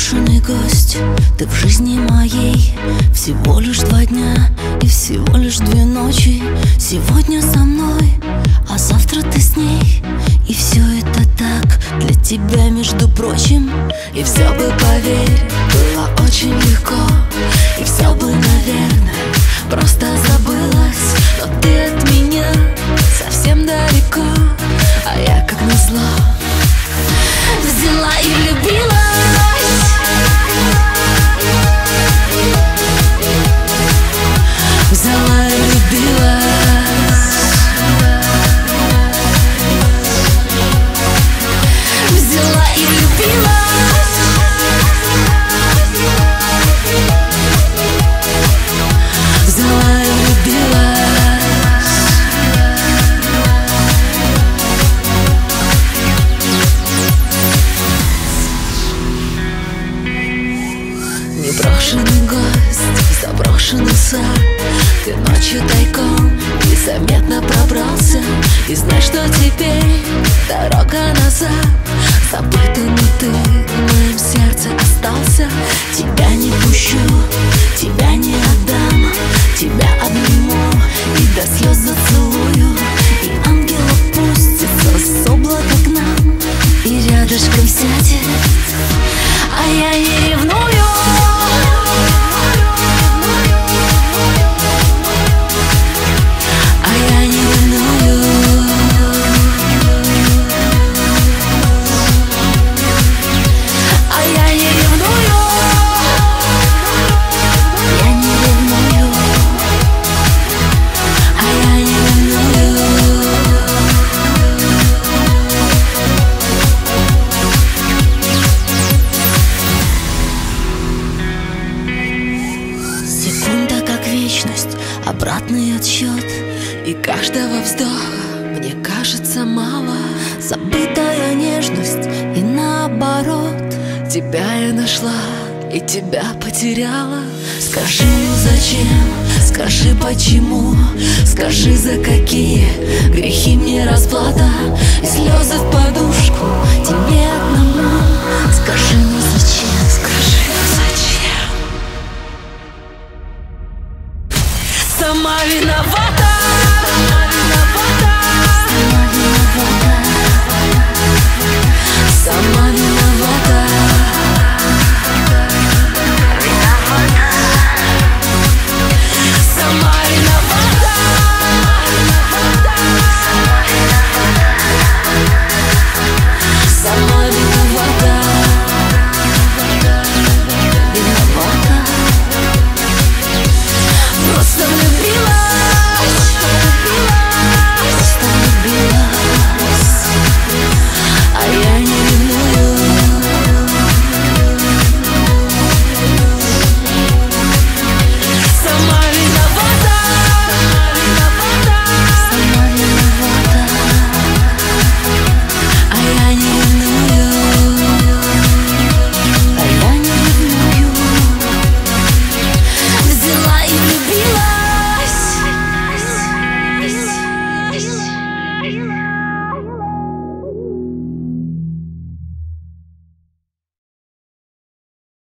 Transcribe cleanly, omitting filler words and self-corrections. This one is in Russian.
непрошенный гость, ты в жизни моей. Всего лишь 2 дня и всего лишь 2 ночи. Сегодня со мной, а завтра ты с ней. И все это так для тебя, между прочим. И все бы, поверь, было очень легко. И все бы, наверное, просто забылось. Но ты от меня совсем далеко, а я, как назло, взяла и влюбилась. Взяла и влюбилась. Взяла и влюбилась. Взяла и влюбилась. Непрошенный гость, заброшенный сад. Ты ночью тайком незаметно пробрался. И знаешь, что теперь дорога назад. Забыта, но ты в моем сердце остался. Тебя не пущу, тебя не отдам. Тебя обниму и до слез зацелую. И ангел опустится с облака к нам и рядышком сядет, а я не ревную. Обратный отсчет, и каждого вздоха мне кажется мало. Забытая нежность и наоборот. Тебя я нашла и тебя потеряла. Скажи, зачем, скажи, почему, скажи, за какие грехи мне распять.